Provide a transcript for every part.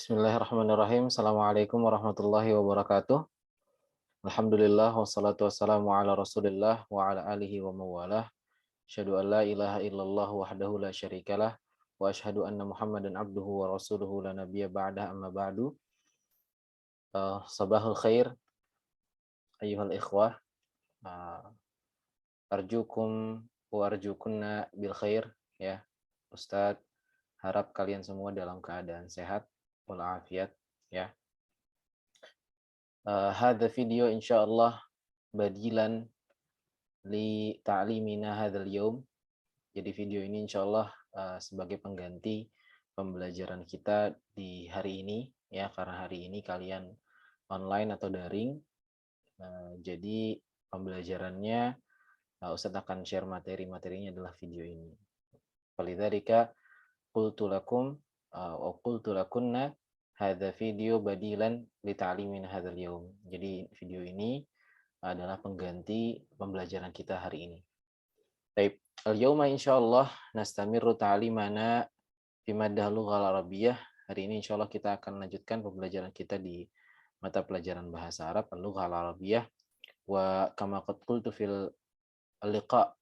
Bismillahirrahmanirrahim. Assalamualaikum warahmatullahi wabarakatuh. Alhamdulillah wassalatu wassalamu ala Rasulillah wa ala alihi wa mawalah. Asyhadu an la ilaha illallah wahdahu la syarikalah wa asyhadu anna Muhammadan abduhu wa rasuluhu la nabiyya ba'dah amma ba'du. Sabahul khair ayyuhal ikhwah. Uh, Arjukum wa arjukunna bil khair ya. Ustadz harap kalian semua dalam keadaan sehat walafiat ya. Hadza video insyaallah badilan li ta'limina hadzal yaum. Jadi video ini insyaallah sebagai pengganti pembelajaran kita di hari ini ya, karena hari ini kalian online atau daring. Jadi pembelajarannya Ustadz akan share materi-materinya adalah video ini. Falidzalika qultu lakum wa qultu lakunna hadza video badilan li ta'limina hadzal yaum. Jadi video ini adalah pengganti pembelajaran kita hari ini. Baik, al-yauma insyaallah nastamiru ta'limana fi maddah lughal arabiyyah. Hari ini insyaallah kita akan lanjutkan pembelajaran kita di mata pelajaran bahasa Arab al-lughal arabiyyah wa kama qad qultu fil liqa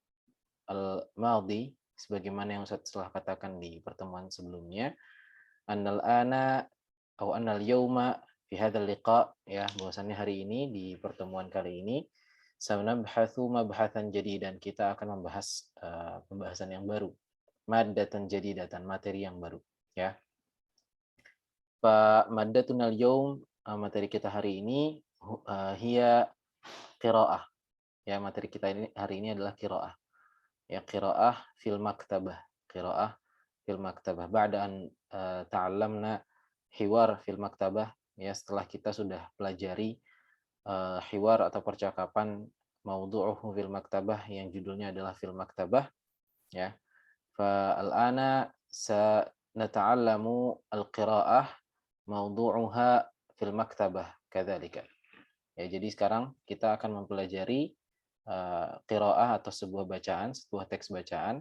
al-madhi, sebagaimana yang saya telah katakan di pertemuan sebelumnya, annal ana atau annal yauma fi hadzal liqa, ya, bahwasannya hari ini di pertemuan kali ini sanabhatsu mabhatsan jadidan, kita akan membahas pembahasan yang baru, maddatan jadidatan, materi yang baru ya. Fa maddatunal yaum, materi kita hari ini hiya qiraah. Ya, materi kita ini hari ini adalah qiraah. Ya, qiraah fil maktabah. Qiraah fil maktabah. Ba'da an ta'allamna hiwar fil maktabah, ya, setelah kita sudah pelajari hiwar atau percakapan maudhu'uhu fil maktabah yang judulnya adalah fil maktabah, ya. Fa al-ana sanata'allamu al-qiraah maudhu'uha fil maktabah kadzalika. Ya, jadi sekarang kita akan mempelajari qiraah atau sebuah bacaan, sebuah teks bacaan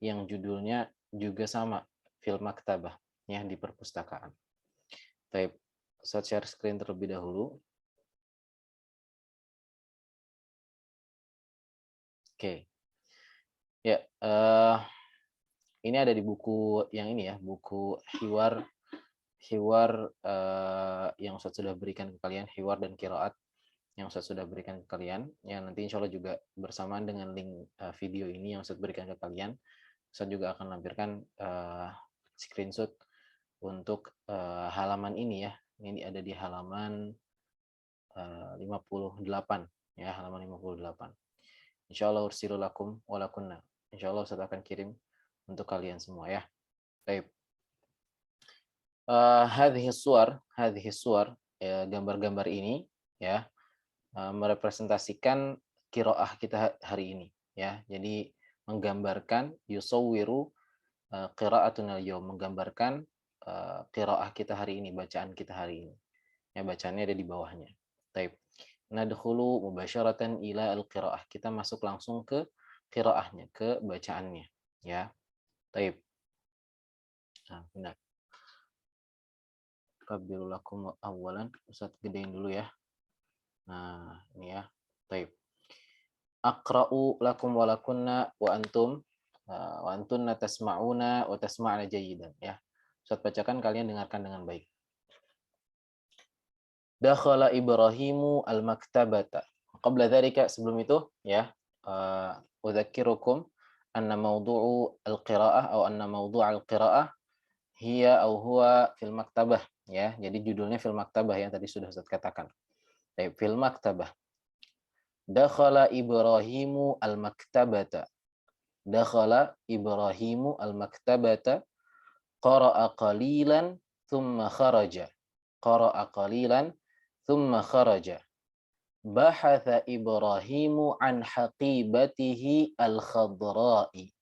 yang judulnya juga sama, fil maktabah, ya, di perpustakaan. Baik, saya share screen terlebih dahulu. Oke. Ya, ini ada di buku yang ini ya, buku hiwar yang saya sudah berikan ke kalian, hiwar dan qiraat yang saya sudah berikan ke kalian. Ya, nanti insya Allah juga bersamaan dengan link video ini yang saya berikan ke kalian, saya juga akan lampirkan screenshot untuk halaman ini ya. Ini ada di halaman 58 ya, halaman 58. Insyaallah ursilu lakum wa lakunna. Insyaallah saya akan kirim untuk kalian semua ya. Baik. Hadhihi suwar, ya, gambar-gambar ini ya, merepresentasikan qiraah kita hari ini ya. Jadi menggambarkan yusawwiru qiraatuna al-yaum, menggambarkan qiraah kita hari ini, bacaan kita hari ini. Ya, bacaannya ada di bawahnya. Baik. Nadkhulu mubasyaratan ila al-qiraah. Kita masuk langsung ke qiraahnya, ke bacaannya ya. Baik. Nah, benar. Kabbiru lakum awalan. Ustaz gedein dulu ya. Nah, ini ya. Baik. Aqra'u lakum wa lakunna wa antunna tasma'una wa tasma'na jayidan ya. Ustaz bacakan, kalian dengarkan dengan baik. Dakhala Ibrahimu al-maktabata. Qabla dzalika, sebelum itu ya, udzakirukum anna mawdu'u al-qira'ah atau anna mawdu' al-qira'ah hiya au huwa fil maktabah ya. Jadi judulnya fil maktabah yang tadi sudah Ustaz katakan. Baik, fil maktabah. Dakhala Ibrahimu al-maktabata. Dakhala Ibrahimu al-maktabata. Qara'a qalilan thumma kharaja. Qara'a qalilan thumma kharaja. Bahatha Ibrahimu an haqibatihi al-khadra'i.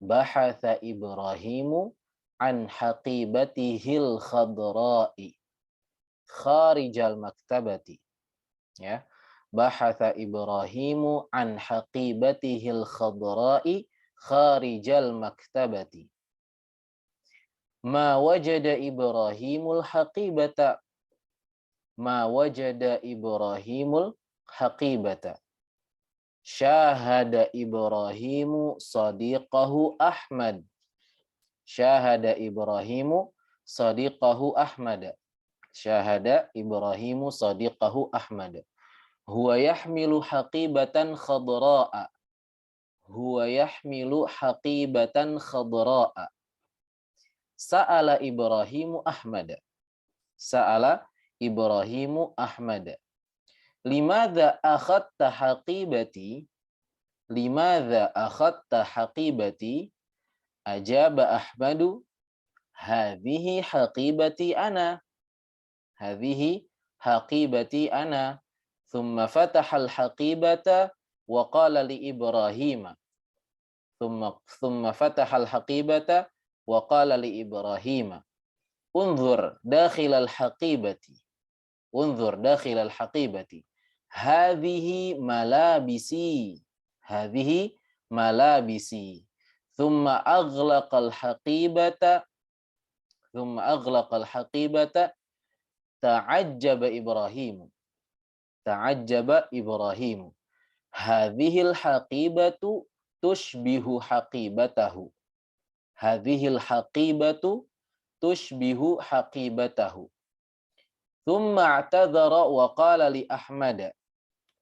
Bahatha Ibrahimu an haqibatihi al-khadra'i. Kharijal maktabati. Ya. Bahatha Ibrahimu an haqibatihi al-khadra'i kharijal maktabati. Ma wajada Ibrahimul haqibata. Ma wajada Ibrahimul haqibata. Syahada Ibrahimu sadiqahu Ahmad. Syahada Ibrahimu sadiqahu Ahmad. Syahada Ibrahimu sadiqahu Ahmad. Huwa yahmilu haqibatan khadra'a. Huwa yahmilu haqibatan khadra'a. Sa'ala Ibrahimu Ahmad. Sa'ala Ibrahimu Ahmad. Limadha akhadta haqibati? Limadha akhadta haqibati? Ajaba Ahmadu. Hadhihi haqibati ana. Hadhihi haqibati ana. Thumma fataha al-haqibata wa qala li Ibrahim. Thumma fataha al-haqibata wa qala li Ibrahim. Unzur dakhil al-haqibati. Unzur dakhil al-haqibati. Hadhihi malabisi. Hadhihi malabisi. Thumma aghlaqa al-haqibata. Thumma aghlaqa al-haqibata. Ta'ajjaba Ibrahim. Ta'ajjaba Ibrahim. Hadhil haqibatu tushbihu haqibatahu. Hadhil haqibatu tushbihu haqibatahu. Thumma i'tadhara wa qala li Ahmad.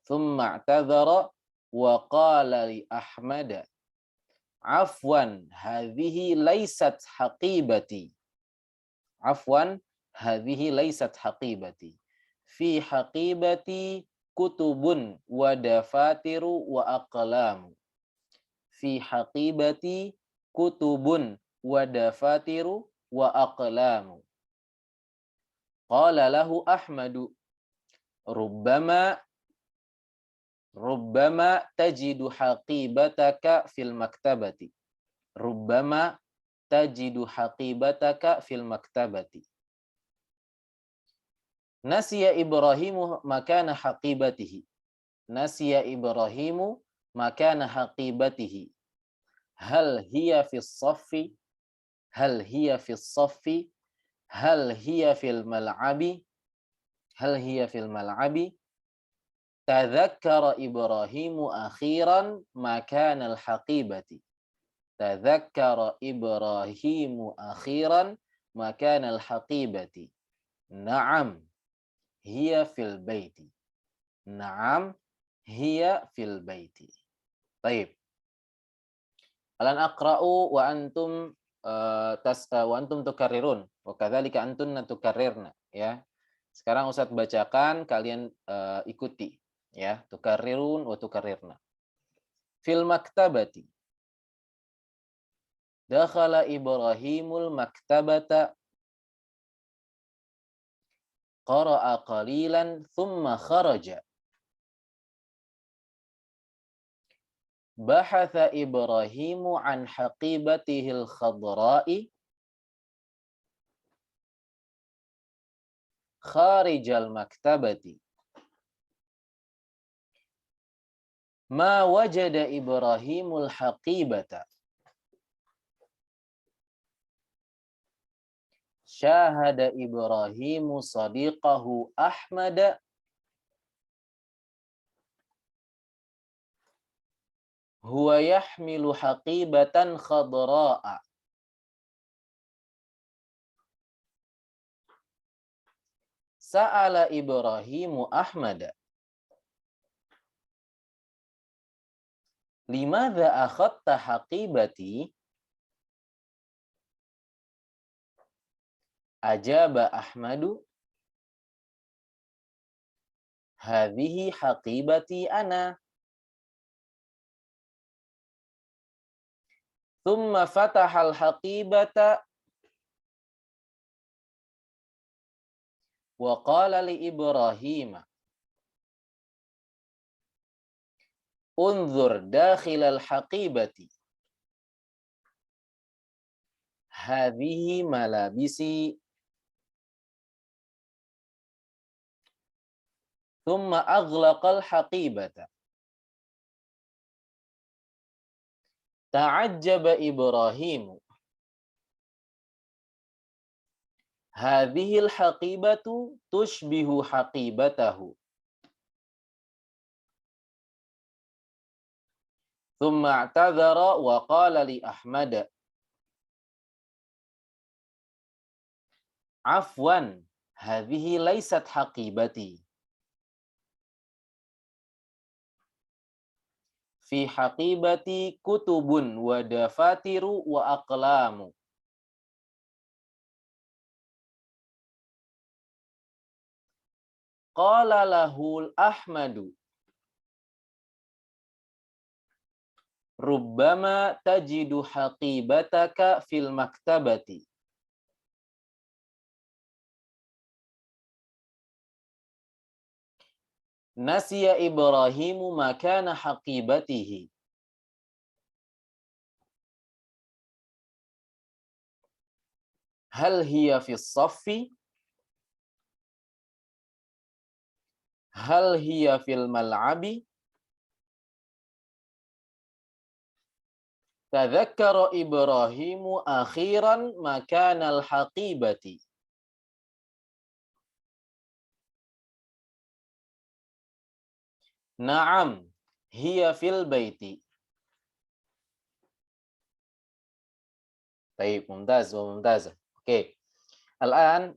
Thumma i'tadhara wa qala li Ahmad. Afwan, hadhihi laysat haqibati. Afwan, hadhihi laysat haqibati. Fi haqibati kutubun wa dafatiru wa aqlamu. Fi haqibati kutubun wa dafatiru wa aqlamu. Qala lahu Ahmadu. Rubbama tajidu haqibataka fil maktabati. Rubbama tajidu haqibataka fil maktabati. Nasiya Ibrahimu makana haqibatihi. Nasiya Ibrahimu makana haqibatihi. Hal hiya fis saffi? Hal hiya fis saffi? Hal hiya fil mal'abi? Hal hiya fil mal'abi? Tadhakkara Ibrahimu akhiran makana al-haqibati. Tadhakkara Ibrahimu akhiran makana al-haqibati. Na'am. Hiya fil baiti. Naam, hiya fil baiti. Baik. Alan aqra'u wa antum wa antum tukarrirun wa kadzalika antunna tukarrirna, ya. Sekarang Ustaz bacakan, kalian ikuti, ya. Tukarrirun wa tukarrirna. Fil maktabati. Dakhala Ibrahimul maktabata. Qara'a qalilan thumma kharaja. Bahatha Ibrahimu an haqibatihil khadra'i kharijal maktabati. Ma wajada Ibrahimul haqibata. Syahada Ibrahimu sadiqahu Ahmad. Huwa yahmilu haqibatan khadra'a. Sa'ala Ibrahimu Ahmad. Limadha akhadta haqibati? Ajaba Ahmadu. Hadhihi haqibati ana. Thumma fatahal haqibata wa qala li Ibrahim. Unzur dakhilal haqibati. Hadhihi malabisi. Thumma aghlaqal haqibata. Ta'ajjaba Ibrahimu. Hadhil haqibatu tushbihu haqibatahu. Thumma i'tadhara wa qala li Ahmad, afwan, hadhihi laysat haqibati. Fi haqibati kutubun wa dafatiru wa aqlamu. Qala lahul Ahmadu, rubbama tajidu haqibataka fil maktabati. Nasiya Ibrahimu makana haqibatihi. Hal hiya fis saffi? Hal hiya fil mal'abi? Tadzakkara Ibrahimu akhiran makanal haqibati. Naam, hiya fil baiti. Baik, mumtaz wa mumtaz. Oke. Al-an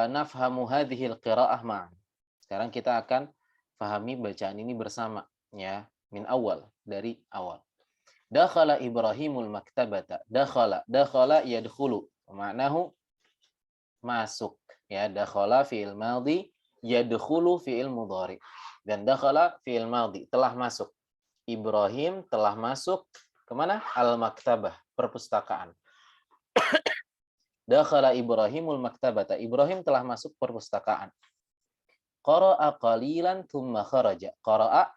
nafhamu hadhihi al-qira'ah ma'an. Sekarang kita akan pahami bacaan ini bersama ya, min awal, dari awal. Dakhala Ibrahimul maktabata. Dakhala yadkhulu. Ma'nahu masuk ya. Dakhala fi'il madhi, yadkhulu fi'il mudhari. Dan dakhala fi'il madhi, telah masuk. Ibrahim telah masuk kemana? Al-maktabah, perpustakaan. Dakhala Ibrahimul maktabata. Ibrahim telah masuk perpustakaan. Qara'a qalilan thumma kharaja. Qara'a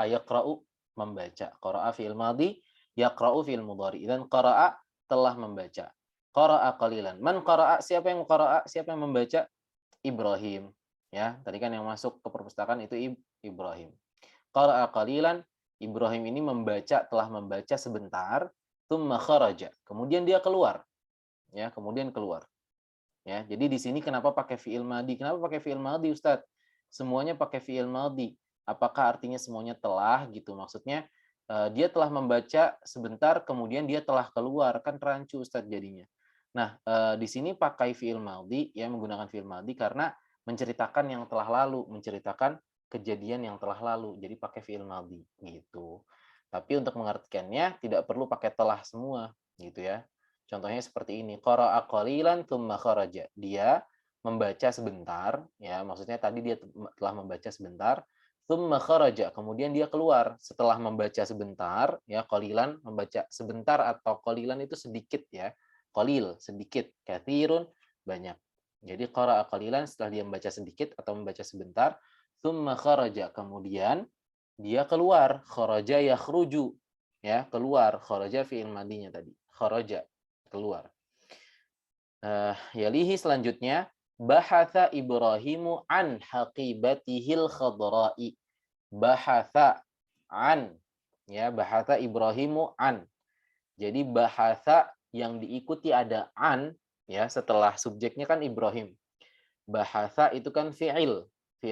yaqra'u, membaca. Qara'a fi'il madhi, yaqra'u fi'il mudhari. Dan qara'a telah membaca. Qara'a qalilan. Man qara'a? Siapa yang qara'a? Siapa yang membaca? Ibrahim. Ya, tadi kan yang masuk ke perpustakaan itu Ibrahim. Qara'a qalilan, Ibrahim ini membaca, telah membaca sebentar. Tsumma kharaja, kemudian dia keluar. Ya, kemudian keluar. Ya, jadi di sini kenapa pakai fi'il madhi? Kenapa pakai fi'il madhi, Ustaz? Semuanya pakai fi'il madhi. Apakah artinya semuanya telah gitu? Maksudnya dia telah membaca sebentar, kemudian dia telah keluar, kan rancu Ustaz jadinya. Nah, di sini pakai fi'il madhi, ya, menggunakan fi'il madhi karena menceritakan yang telah lalu, menceritakan kejadian yang telah lalu. Jadi pakai fi'il madhi gitu. Tapi untuk mengartikannya tidak perlu pakai telah semua gitu ya. Contohnya seperti ini, qara'a qalilan tsumma kharaja. Dia membaca sebentar, ya, maksudnya tadi dia telah membaca sebentar, tsumma kharaja, kemudian dia keluar. Setelah membaca sebentar, ya, qalilan membaca sebentar atau qalilan itu sedikit ya. Qalil sedikit, katsirun banyak. Jadi qara'a qalilan, setelah dia membaca sedikit atau membaca sebentar, tsumma kharaja, kemudian dia keluar. Kharaja yakhruju, ya, keluar. Kharaja fi'il madinya tadi. Kharaja, keluar. Yalihi selanjutnya, bahatha Ibrahimu an haqibatihil khadra'i. Bahatha an, ya, bahatha Ibrahimu an. Jadi bahatha yang diikuti ada an, ya, setelah subjeknya kan Ibrahim. Bahatha itu kan fi'il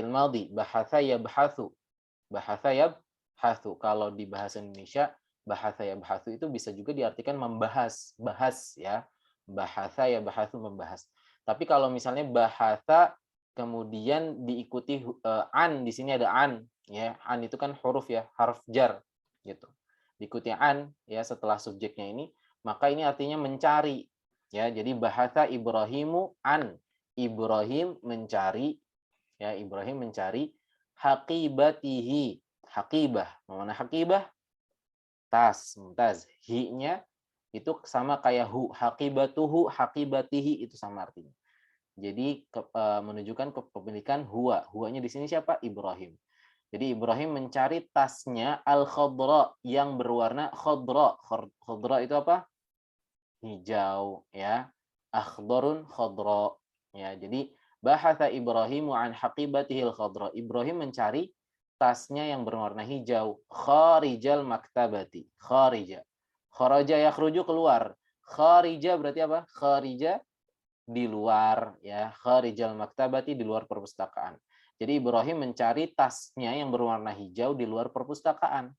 madhi. Bahatha yabhathu. Bahatha yabhathu. Kalau di bahasa Indonesia, bahatha yabhathu itu bisa juga diartikan membahas, bahas ya. Bahatha yabhathu, membahas. Tapi kalau misalnya bahatha kemudian diikuti an, di sini ada an ya. An itu kan huruf ya, harf jar gitu. Diikuti an ya setelah subjeknya ini, maka ini artinya mencari ya. Jadi bahatha Ibrahimu an. Ibrahim mencari ya, Ibrahim mencari haqibatihi. Haqibah. Mana haqibah? Tas, mumtaz. Hi-nya itu sama kayak hu. Haqibatuhu, haqibatihi itu sama artinya. Jadi menunjukkan kepemilikan huwa. Huwanya di sini siapa? Ibrahim. Jadi Ibrahim mencari tasnya al-khadra yang berwarna khadra. Khadra itu apa? Hijau ya. Akhdharun khadra. Ya, jadi bahatha Ibrahimu an haqibatihil khadra. Ibrahim mencari tasnya yang berwarna hijau. Kharijal maktabati. Kharija. Kharaja yakhruju, keluar. Kharija berarti apa? Kharija di luar, ya. Kharijal maktabati di luar perpustakaan. Jadi Ibrahim mencari tasnya yang berwarna hijau di luar perpustakaan.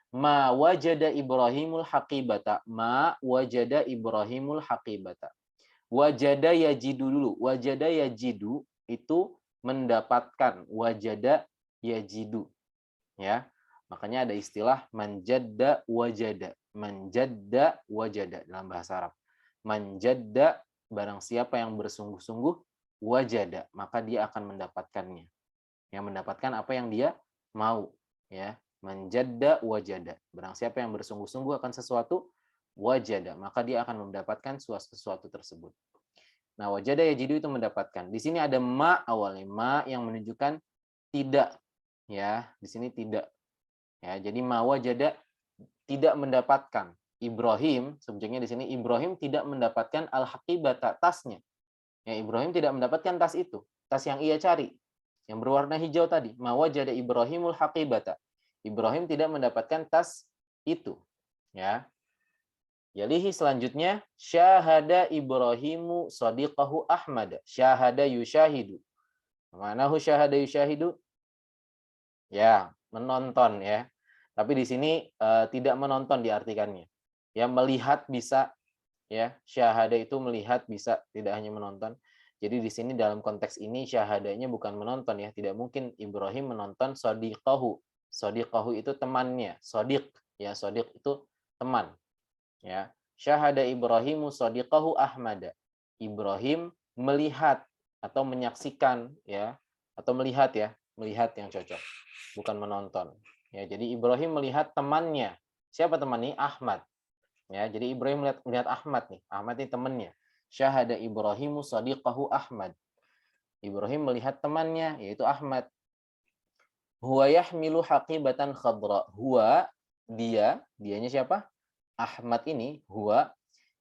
Ma wajada Ibrahimul haqibata. Ma wajada Ibrahimul haqibata. Wajada yajidu dulu. Wajada yajidu itu mendapatkan. Wajada yajidu. Ya. Makanya ada istilah manjadda wajada. Manjadda wajada dalam bahasa Arab. Manjadda, barang siapa yang bersungguh-sungguh, wajada, maka dia akan mendapatkannya. Yang mendapatkan apa yang dia mau, ya. Manjadda wajada. Barang siapa yang bersungguh-sungguh akan sesuatu, wajada, maka dia akan mendapatkan sesuatu tersebut. Nah, wajada yajidu itu mendapatkan. Di sini ada ma awalnya, ma yang menunjukkan tidak, ya. Di sini tidak. Ya, jadi ma wajada tidak mendapatkan. Ibrahim, subjeknya di sini, Ibrahim tidak mendapatkan al-haqibata, tasnya. Ya, Ibrahim tidak mendapatkan tas itu, tas yang ia cari, yang berwarna hijau tadi. Ma wajada Ibrahimul haqibata. Ibrahim tidak mendapatkan tas itu. Ya. Yalihi selanjutnya, syahada Ibrahimu sadiqahu Ahmad. Syahada yushahidu. Manahu syahada yushahidu? Ya, menonton, ya. Tapi di sini tidak menonton diartikannya. Ya, melihat bisa, ya. Syahada itu melihat bisa, tidak hanya menonton. Jadi di sini dalam konteks ini syahadanya bukan menonton, ya. Tidak mungkin Ibrahim menonton sadiqahu. Sadiqahu itu temannya, sadiq, ya. Sadiq itu teman, ya. Syahada Ibrahimu sadiqahu Ahmad. Ibrahim melihat atau menyaksikan, ya, atau melihat, ya, melihat yang cocok, bukan menonton. Ya, jadi Ibrahim melihat temannya. Siapa temannya? Ahmad. Ya, jadi Ibrahim melihat Ahmad nih. Ahmad ini temannya. Syahada Ibrahimu sadiqahu Ahmad. Ibrahim melihat temannya, yaitu Ahmad. Huwa yahmilu haqibatan khadra. Huwa, dianya siapa? Ahmad ini, huwa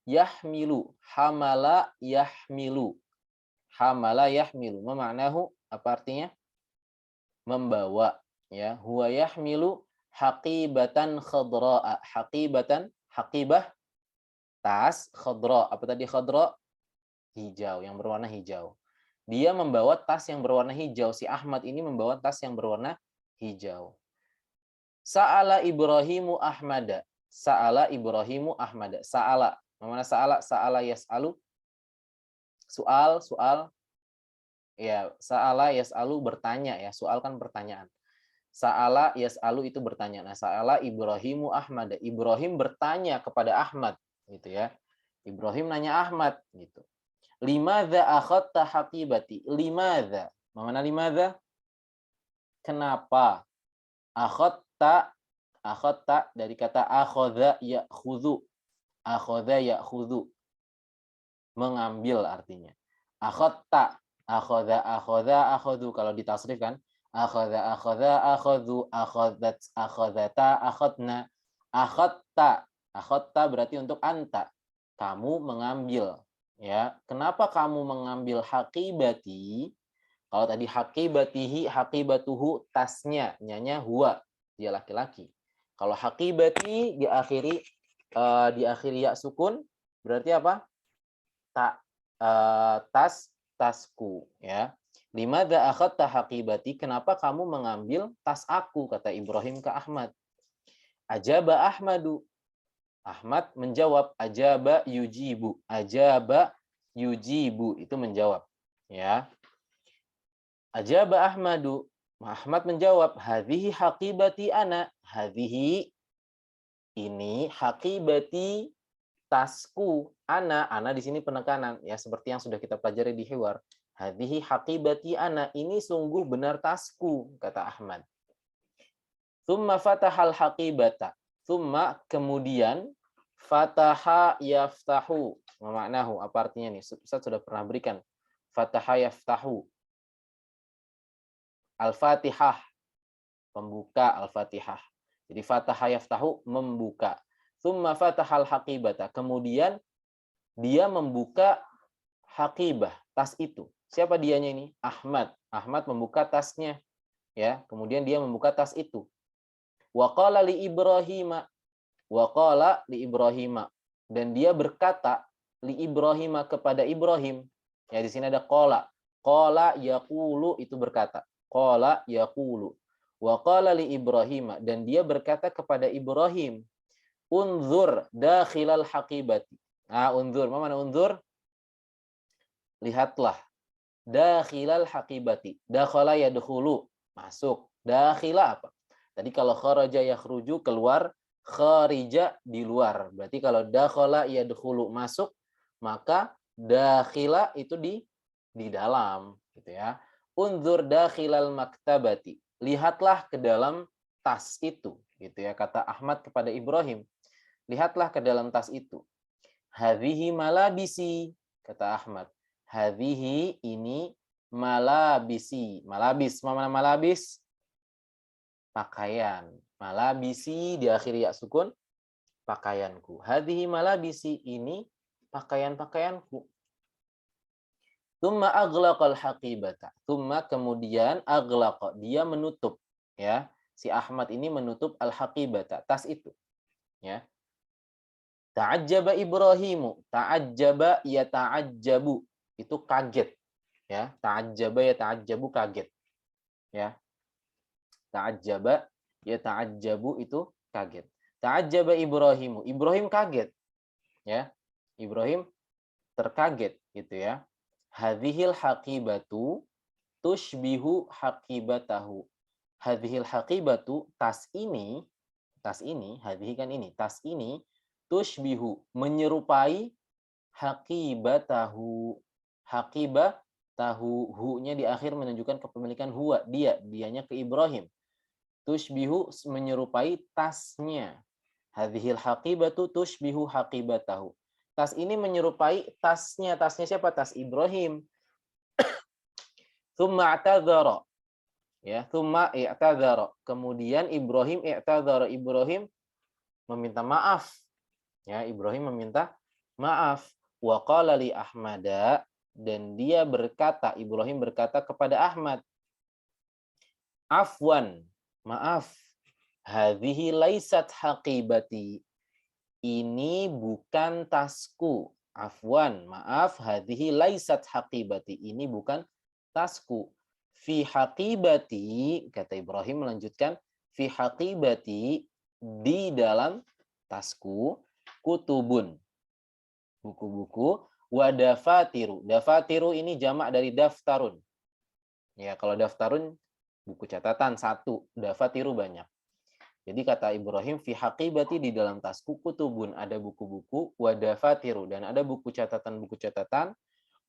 yahmilu, hamala yahmilu. Hamala yahmilu. Memaknahu, apa artinya? Membawa. Ya, huwa yahmilu haqibatan khadra. Haqibatan, haqibah, tas, khadra. Apa tadi khadra? Hijau, yang berwarna hijau. Dia membawa tas yang berwarna hijau. Si Ahmad ini membawa tas yang berwarna hijau. Sa'ala Ibrahimu Ahmada. Sa'ala Ibrahimu Ahmada. Sa'ala. Mana sa'ala? Sa'ala yas'alu. Soal. Ya, sa'ala yas'alu bertanya, ya. Soal kan pertanyaan. Sa'ala yas'alu itu bertanya. Nah, sa'ala Ibrahimu Ahmada. Ibrahim bertanya kepada Ahmad, gitu ya. Ibrahim nanya Ahmad, gitu. Limadza akhadta haqibati? Limadza? Mana limadza? Kenapa? Akhadta dari kata akhadha ya'khudhu. Akhadha ya'khudhu. Mengambil artinya. Akhadta, akhadhu. Kalau ditasrif kan, akhadha akhadhu, akhadhata akhadna. Akhadta berarti untuk anta. Kamu mengambil. Ya, kenapa kamu mengambil haqibati? Kalau tadi haqibatihi, haqibatuhu, tasnya, nyanya huwa, dia laki-laki. Kalau haqibati diakhiri ya sukun, berarti apa? Tasku, ya. Limadza akhadta haqibati? Kenapa kamu mengambil tas aku? Kata Ibrahim ke Ahmad. Ajaba Ahmadu. Ahmad menjawab, ajaba yujibu. Ajaba yujibu itu menjawab, ya. Ajaba Ahmadu. Ahmad menjawab, hadhihi haqibati ana. Hadhihi, ini, haqibati, tasku. Ana di sini penekanan, ya, seperti yang sudah kita pelajari di hiwar. Hadhihi haqibati ana. Ini sungguh benar tasku, kata Ahmad. Tsumma fatahal haqibata. Tsumma, kemudian, fataha yaftahu. Memaknahu, apa artinya nih? Ustaz sudah pernah berikan. Fataha yaftahu. Al-Fatihah, pembuka Al-Fatihah. Jadi fataha yaftahu, membuka. Tsumma fatahal haqibata. Kemudian dia membuka haqibah, tas itu. Siapa dianya ini? Ahmad. Ahmad membuka tasnya, ya. Kemudian dia membuka tas itu. Wa qala li Ibrahim. Wa qala li Ibrahim. dan dia berkata li Ibrahim kepada Ibrahim. Ya, di sini ada qala. Qala yaqulu itu berkata. Qala yaqulu. Wa qala li Ibrahim, dan dia berkata kepada Ibrahim, unzur dakhilal haqibati. Nah, unzur, mana unzur? Lihatlah. Dakhilal haqibati. Dakhala yadkhulu, masuk. Dakhila apa? Tadi kalau kharaja yakhruju, keluar, kharija di luar. Berarti kalau dakhala yadkhulu, masuk, maka dakhila itu di dalam, gitu ya. Unzur dakhilal maktabati. Lihatlah ke dalam tas itu, gitu ya, kata Ahmad kepada Ibrahim. Lihatlah ke dalam tas itu. Hadhihi malabisi, kata Ahmad. Hadhihi ini malabisi. Malabis, mana malabis? Pakaian. Malabisi diakhiri ya sukun, pakaianku. Hadhihi malabisi, ini pakaian-pakaianku. Tsumma aghlaqal haqibata. Tsumma kemudian aghlaqa, dia menutup, ya. Si Ahmad ini menutup al-haqibata, tas itu, ya. Ta'ajjaba Ibrahimu. Ta'ajjaba ya ta'ajjabu, itu kaget, ya. Ta'ajjaba ya ta'ajjabu, kaget, ya. Ta'ajjaba ya ta'ajjabu itu kaget. Ta'ajjaba Ibrahimu. Ibrahim kaget, ya. Ibrahim terkaget, gitu ya. Hadhil haqibatu tushbihu haqibatahu. Hadhil haqibatu, tas ini, hadhihi kan ini, tas ini, tushbihu, menyerupai, haqibatahu. Haqibatahu, hu-nya di akhir menunjukkan kepemilikan huwa, dianya ke Ibrahim. Tushbihu, menyerupai tasnya. Hadhil haqibatu tushbihu haqibatahu. Tas ini menyerupai tasnya. Tasnya siapa? Tas Ibrahim. Tsumma i'tadzara. Ya, tsumma i'tadzara. Kemudian Ibrahim i'tadzara. Ibrahim meminta maaf. Ya, Ibrahim meminta maaf. Wa qala li Ahmada, dan dia berkata, Ibrahim berkata kepada Ahmad, afwan, maaf. Hadhihi laisat haqibati. Ini bukan tasku. Afwan, maaf. Hadhihi laisat haqibati. Ini bukan tasku. Fi haqibati, kata Ibrahim melanjutkan, fi haqibati, di dalam tasku, kutubun, buku-buku, wa dafatiru. Dafatiru ini jamak dari daftarun. Ya, kalau daftarun buku catatan satu, dafatiru banyak. Jadi kata Ibrahim, fi haqibati, di dalam tasku, kutubun, ada buku-buku, wa dafatiru, dan ada buku catatan,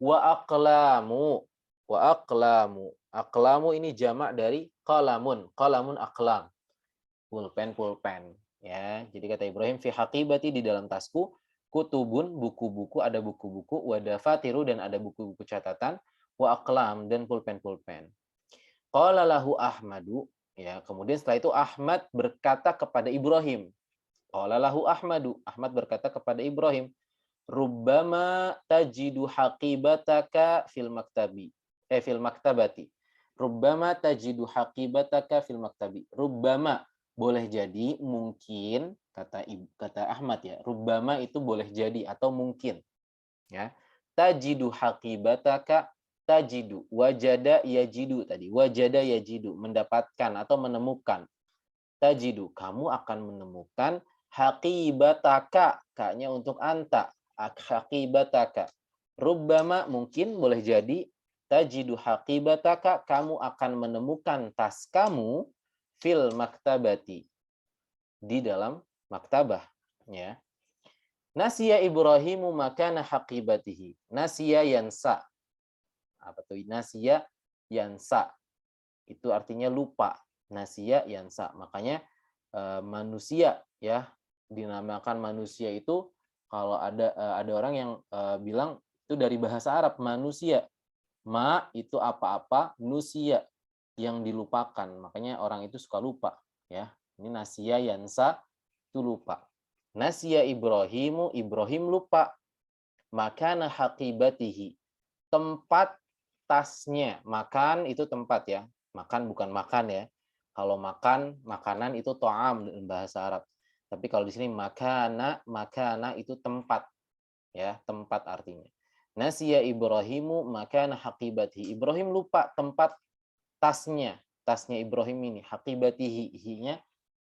wa aqlamu. Wa aqlamu. Aqlamu ini jamak dari qalamun. Qalamun aqlam. Pulpen. Ya, jadi kata Ibrahim, fi haqibati, di dalam tasku, kutubun, buku-buku, ada buku-buku, wa dafatiru, dan ada buku-buku catatan, wa aqlam, dan pulpen. Qala lahu Ahmadu. Ya, kemudian setelah itu Ahmad berkata kepada Ibrahim. Qala lahu Ahmadu. Ahmad berkata kepada Ibrahim, rubbama tajidu haqibataka fil maktabati. Rubbama tajidu haqibataka fil maktabi. Rubbama, boleh jadi, mungkin, kata Ahmad, ya. Rubbama itu boleh jadi atau mungkin, ya. Tajidu haqibataka, tajidu, wajada yajidu tadi, wajada yajidu, mendapatkan atau menemukan. Tajidu, kamu akan menemukan, haqibataka, kaknya untuk anta, haqibataka. Rubbama, mungkin, boleh jadi, tajidu haqibataka, kamu akan menemukan tas kamu, fil maktabati, di dalam maktabah, ya. Nasiya Ibrahimu makana haqibatihi. Nasiya yansa. Apa tuh? Nasiya yansa. Itu artinya lupa. Nasiya yansa. Makanya manusia, ya, dinamakan manusia itu kalau ada orang yang bilang itu dari bahasa Arab, manusia. Ma itu apa-apa, nusia yang dilupakan. Makanya orang itu suka lupa, ya. Ini nasiya yansa, itu lupa. Nasiya Ibrahimu, Ibrahim lupa. Makana haqibatihi, tempat tasnya. Makan itu tempat, ya. Makan bukan makan, ya. Kalau makan, makanan itu to'am dalam bahasa Arab. Tapi kalau di sini makana, makana itu tempat, ya, tempat artinya. Nasiya Ibrahimu makana haqibatihi. Ibrahim lupa tempat tasnya. Tasnya Ibrahim ini, haqibatihi, hi-nya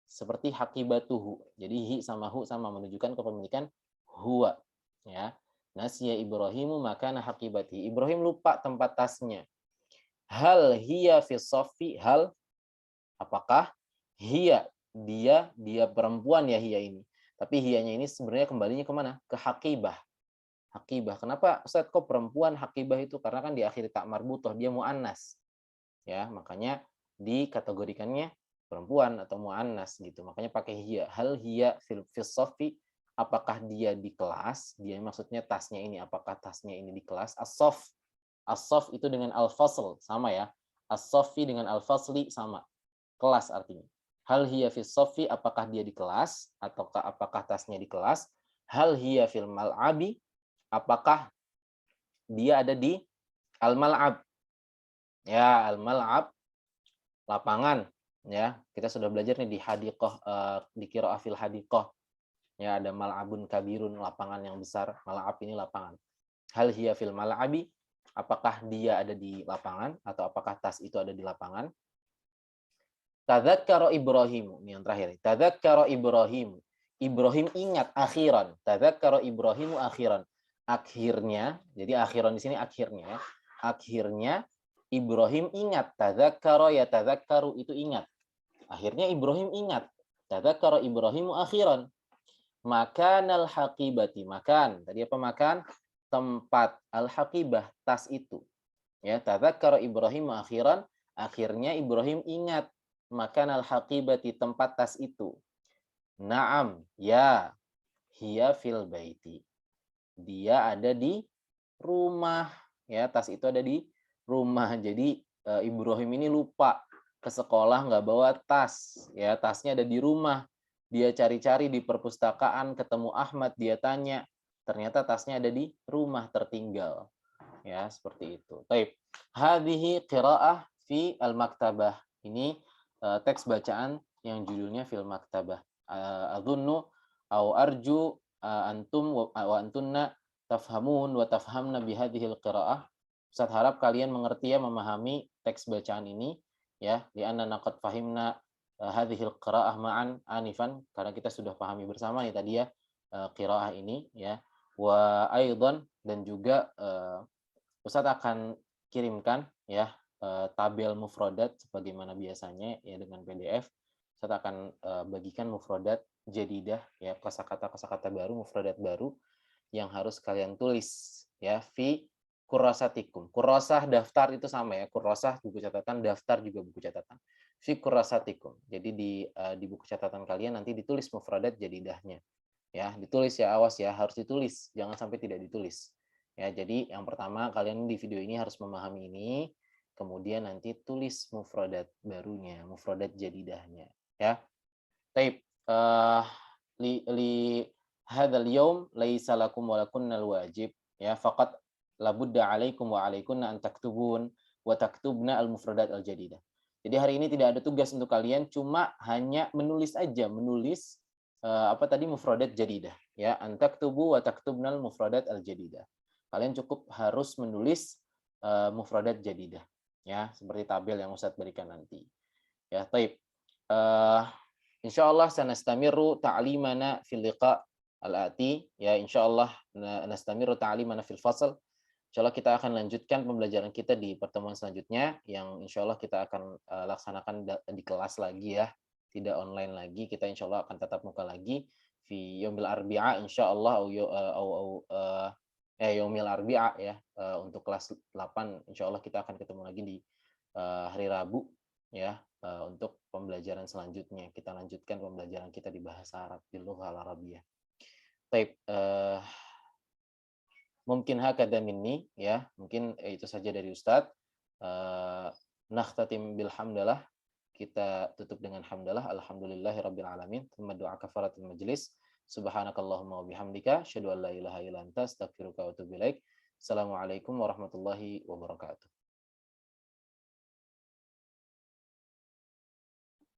seperti haqibatuhu. Jadi hi sama hu sama, menunjukkan kepemilikan huwa, ya. Nasiya Ibrahimu makana haqibatihi. Ibrahim lupa tempat tasnya. Hal hiya fi saffi, hal apakah hiya, dia perempuan ya hiya ini. Tapi hiyanya ini sebenarnya kembalinya kemana? Ke haqibah. Haqibah. Kenapa Ustaz kok perempuan haqibah itu? Karena kan di akhir tak marbutoh dia muannas. Ya, makanya dikategorikannya perempuan atau muannas gitu. Makanya pakai hiya. Hal hiya fil saffi, apakah dia di kelas? Dia maksudnya tasnya ini, apakah tasnya ini di kelas? As-saff. As-saff itu dengan al-fasl sama ya. As-saffi dengan al-fasli sama. Kelas artinya. Hal hiya fis saffi, apakah dia di kelas ataukah apakah tasnya di kelas? Hal hiya fil mal'abi, apakah dia ada di al-mal'ab? Ya, al-mal'ab, lapangan, ya. Kita sudah belajar nih di hadiqah, di qiraah fil hadiqah. Ya, ada mal'abun kabirun, lapangan yang besar. Mal'ab ini lapangan. Hal hiya fil mal'abi, apakah dia ada di lapangan atau apakah tas itu ada di lapangan? Tadzakkara Ibrahim, ini yang terakhir. Tadzakkara Ibrahim. Ibrahim ingat akhiran. Tadzakkara Ibrahimu akhiran. Akhirnya, jadi akhiran di sini akhirnya. Akhirnya Ibrahim ingat. Tadzakkara ya tadzakkaru itu ingat. Akhirnya Ibrahim ingat. Tadzakkara Ibrahimu akhiran. Makanal haqibati. Makan. Tadi apa makan? Tempat al-haqibah, tas itu. Ya, tadzakkara Ibrahimu akhiran. Akhirnya Ibrahim ingat makan al-haqibati, tempat tas itu. Naam, ya, hiya fil baiti. Dia ada di rumah. Ya, tas itu ada di rumah. Jadi Ibrahim ini lupa ke sekolah nggak bawa tas. Ya, tasnya ada di rumah. Dia cari-cari di perpustakaan, ketemu Ahmad, dia tanya. Ternyata tasnya ada di rumah, tertinggal. Ya, seperti itu. Baik. Hadhihi qiraah fi al-maktabah. Ini teks bacaan yang judulnya fil maktabah. Adzunnu au arju antum wa antunna tafhamun wa tafhamna bihadhil qiraah. Ustaz harap kalian mengerti ya, memahami teks bacaan ini ya, li annana qad fahimna hadhil qiraah ma'an anifan, karena kita sudah pahami bersama nih tadi ya qiraah ini ya. Wa aidan, dan juga Ustaz akan kirimkan ya tabel mufradat sebagaimana biasanya ya dengan PDF. Ustaz akan bagikan mufradat jadidah ya, kosakata baru, mufradat baru yang harus kalian tulis ya fi kurasatikum. Kurasah daftar itu sama ya, kurasah buku catatan, daftar juga buku catatan. Fi kurasatikum. Jadi di buku catatan kalian nanti ditulis mufradat jadidahnya. Ya, ditulis ya, awas ya, harus ditulis, jangan sampai tidak ditulis. Ya, jadi yang pertama kalian di video ini harus memahami ini, kemudian nanti tulis mufradat barunya, mufradat jadidahnya, ya. Taib, li hadzal yaum laisa lakum wa lakunnal wajib, ya, faqat labudda alaikum wa alaikunna an taktubun wa taktubna al mufradat al jadidah. Jadi hari ini tidak ada tugas untuk kalian, cuma hanya menulis aja, menulis apa tadi, mufradat jadidah, ya, an taktubu wa taktubnal mufradat al jadidah. Kalian cukup harus menulis mufradat jadidah, ya, seperti tabel yang Ustadz berikan nanti. Ya, taib. Insyaallah sanastamiru ta'limana fil liqa al-ati, ya, insyaallah nastamiru ta'limana fil fasl. Insyaallah kita akan lanjutkan pembelajaran kita di pertemuan selanjutnya yang insyaallah kita akan laksanakan di kelas lagi ya, tidak online lagi. Kita insyaallah akan tatap muka lagi fi yaumil arbi'a insyaallah au yaumil arbi'a ya, untuk kelas 8 insyaallah kita akan ketemu lagi di hari Rabu ya, untuk pembelajaran selanjutnya. Kita lanjutkan pembelajaran kita di bahasa Arab, di lughah Arabiyah. Baik, mungkin hakadha minni ya, mungkin itu saja dari Ustadz. Nakhtatim bilhamdalah, kita tutup dengan hamdalah, alhamdulillahirabbil alamin. Tsumma doa kafaratul majlis. Subhanakallahumma wa bihamdika asyhadu an la ilaha illa anta astaghfiruka wa atubu ilaik. Assalamualaikum warahmatullahi wabarakatuh.